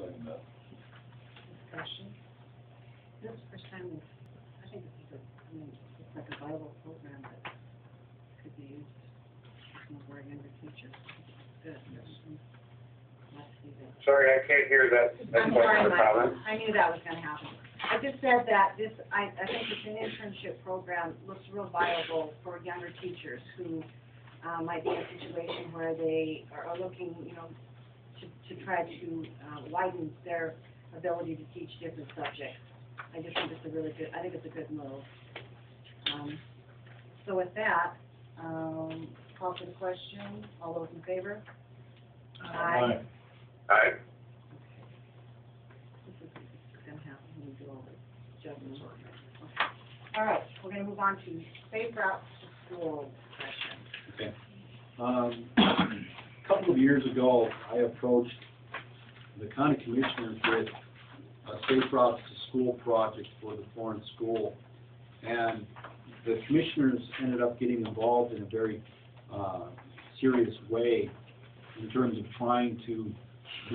second that. Discussion. This is the first time, I think this is it's like a viable program that could be used for some of our younger teachers. Good. Yes. Let's see that. Sorry, I can't hear that. I'm sorry, Mike. I knew that was going to happen. I just said that this, I think it's an internship program looks real viable for younger teachers who might be in a situation where they are looking, to try to widen their ability to teach different subjects. I just think it's a really good, I think it's a good move. So with that, call for the question. All those in favor? Aye. Aye. This is going to happen when we do all the judgments. Okay. All right, we're going to move on to safe routes to school session. Okay. A couple of years ago, I approached the county commissioners with a safe routes to school project for the Florence school, and the commissioners ended up getting involved in a very serious way in terms of trying to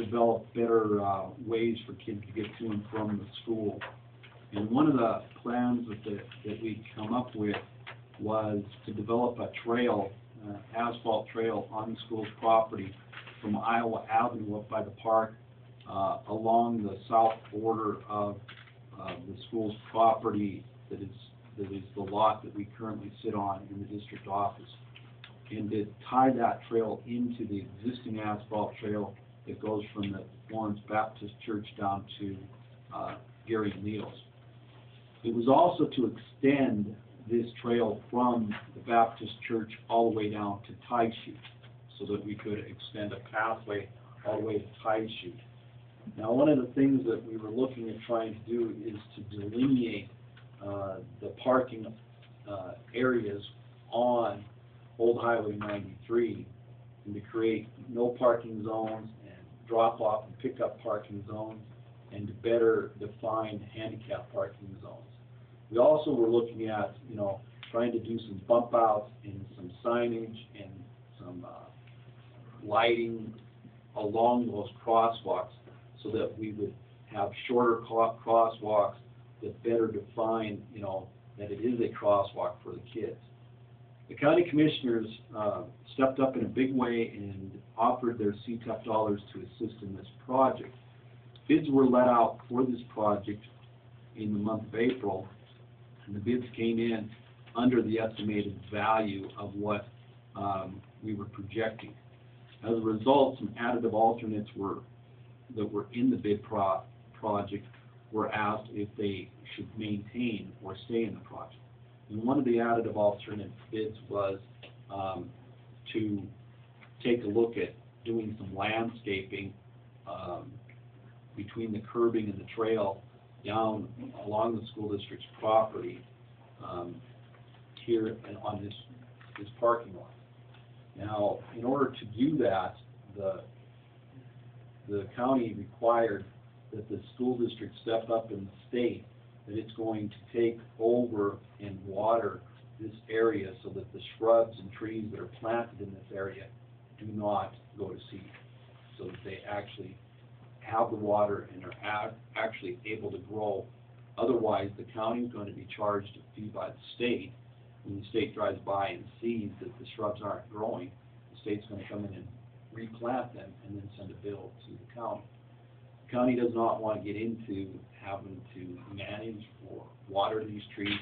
develop better ways for kids to get to and from the school. And one of the plans that we come up with was to develop a trail, asphalt trail on the school's property from Iowa Avenue up by the park along the south border of the school's property that is the lot that we currently sit on in the district office, and to tie that trail into the existing asphalt trail that goes from the Florence Baptist Church down to Gary Neal's. It was also to extend this trail from the Baptist Church all the way down to Tie Chute, so that we could extend a pathway all the way to Tie Chute. Now, one of the things that we were looking at trying to do is to delineate the parking areas on Old Highway 93, and to create no parking zones and drop-off and pick-up parking zones, and to better define handicap parking zones. We also were looking at, trying to do some bump outs and some signage and some lighting along those crosswalks, so that we would have shorter crosswalks that better define, that it is a crosswalk for the kids. The county commissioners stepped up in a big way and offered their CTEP dollars to assist in this project. Bids were let out for this project in the month of April, and the bids came in under the estimated value of what we were projecting. As a result, some additive alternates that were in the bid project were asked if they should maintain or stay in the project. And one of the additive alternate bids was to take a look at doing some landscaping between the curbing and the trail down along the school district's property here on this parking lot. Now, in order to do that, the county required that the school district step up in the state that it's going to take over and water this area so that the shrubs and trees that are planted in this area do not go to seed, so that they actually have the water and are actually able to grow. Otherwise, the county is going to be charged a fee by the state. When the state drives by and sees that the shrubs aren't growing, the state's going to come in and replant them and then send a bill to the county. The county does not want to get into having to manage or water these trees.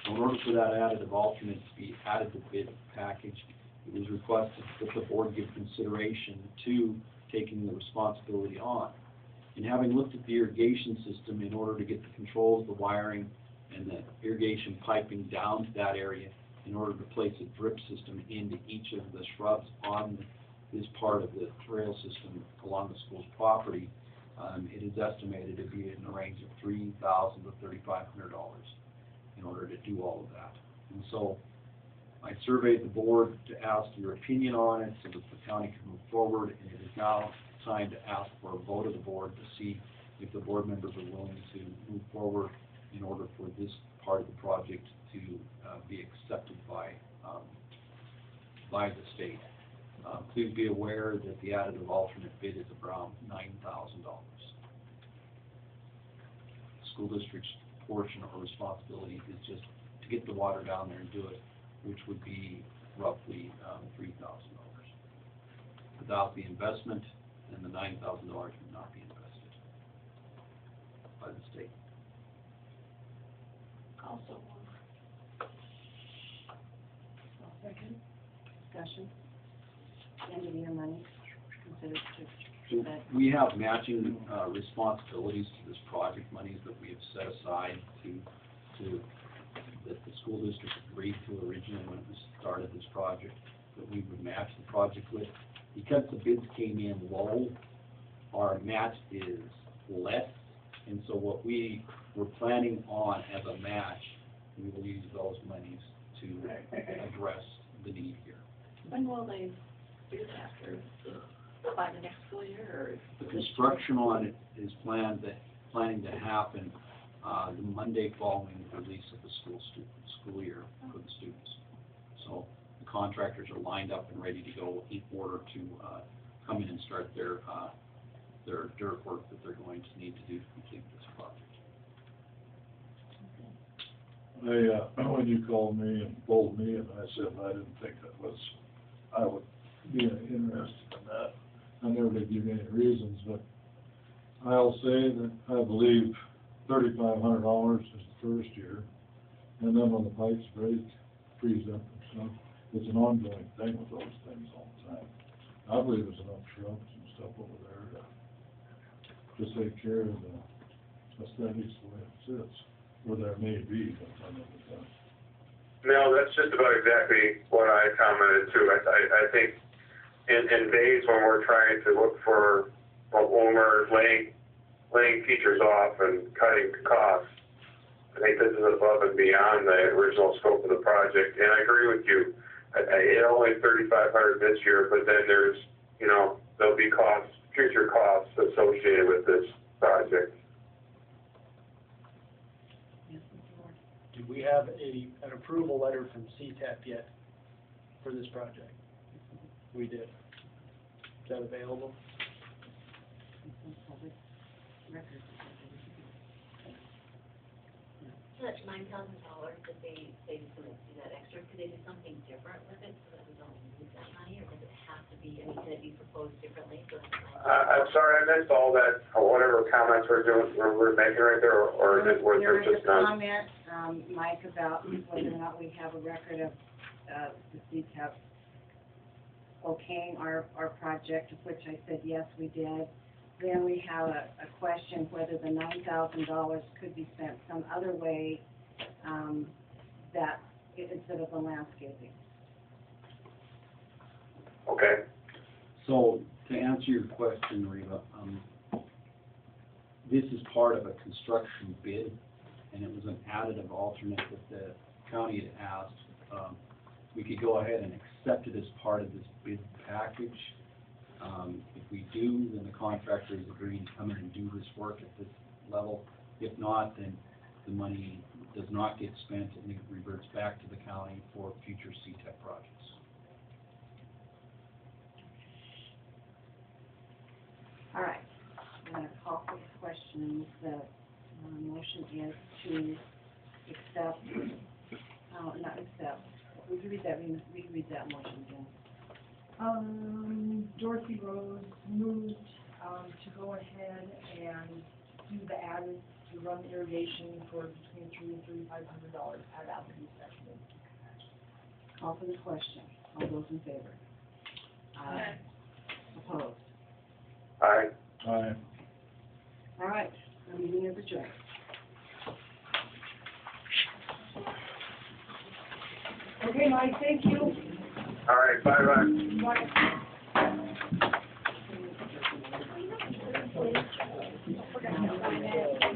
So in order for that additive alternate to be added to the bid package, it was requested that the board give consideration to taking the responsibility on. And having looked at the irrigation system, in order to get the controls, the wiring, and the irrigation piping down to that area, in order to place a drip system into each of the shrubs on this part of the trail system along the school's property, it is estimated to be in the range of $3,000 to $3,500 in order to do all of that. And so I surveyed the board to ask your opinion on it so that the county can move forward, and it is now time to ask for a vote of the board to see if the board members are willing to move forward in order for this part of the project to be accepted by the state. Please be aware that the additive alternate bid is around $9,000. school district's portion or responsibility is just to get the water down there and do it, which would be roughly $3,000. Without the investment, then the $9,000 would not be invested by the state. Also. Second, discussion, end of year money, considered So to, we have matching responsibilities to this project, monies that we have set aside to that the school district agreed to originally when it was started this project, that we would match the project with. Because the bids came in low, our match is less, and so what we were planning on as a match, we will use those monies to address the need here. When will they do that, or by the next school year, or? The construction on it is planning to happen the Monday following the release of the school year for the students. So the contractors are lined up and ready to go in order to come in and start their dirt work that they're going to need to do to complete this project. When you called me and told me, and I said I didn't think I would be interested in that. I never did give any reasons, but I'll say that I believe $3,500 is the first year, and then when the pipes break, freeze up and stuff, it's an ongoing thing with those things all the time. I believe there's enough shrubs and stuff over there to take care of the aesthetics the way it sits, or there may be, but I never done. No, that's just about exactly what I commented too. I think in days when we're trying to look for, when we're laying teachers off and cutting costs, I think this is above and beyond the original scope of the project. And I agree with you. It only $3,500 this year, but then there's, there'll be costs, future costs associated with this project. Do we have an approval letter from CTEP yet for this project? We did. Is that available? So that's $9,000 that they just want to do that extra. Could they do something different with it so that we don't lose that money, or does it have to be, can it be proposed differently? So I'm sorry, I missed all that, whatever comments we're making right there, or was there just none? There is a comment, Mike, about whether or not we have a record of the CTEP okaying our project, of which I said, yes, we did. Then we have a question whether the $9,000 could be spent some other way that instead of the landscaping. Okay. So to answer your question, Reva, this is part of a construction bid, and it was an additive alternate that the county had asked. We could go ahead and accept it as part of this bid package. If we do, then the contractor is agreeing to come in and do this work at this level. If not, then the money does not get spent and it reverts back to the county for future CTEP projects. All right, I'm going to call for the question. The motion is to accept, not accept. We can read that motion again. Dorothy Rose moved to go ahead and do the added, to run the irrigation for between $300 and $3,500 at Avenue Section. Call for the question. All those in favor? Aye. Opposed? Aye. Aye. All right, the meeting is adjourned. Okay, Mike, thank you. All right, bye-bye. Bye.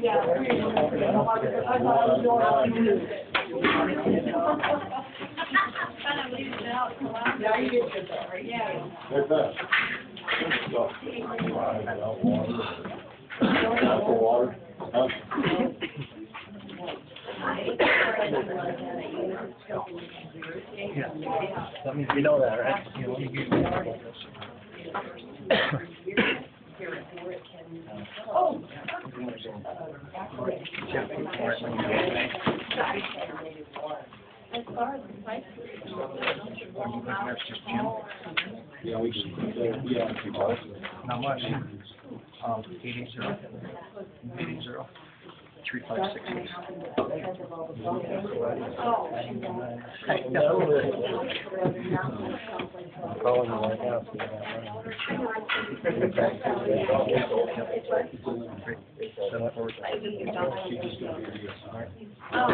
Yeah. I thought I was going Yeah, you did good though. Yeah. Like that. Apple water. That means we know that, right? Here, where it can Oh. As far as the price. Yeah, we can, yeah. Not much. 880, 3568. Calling you right now. She's just gonna be here. Oh.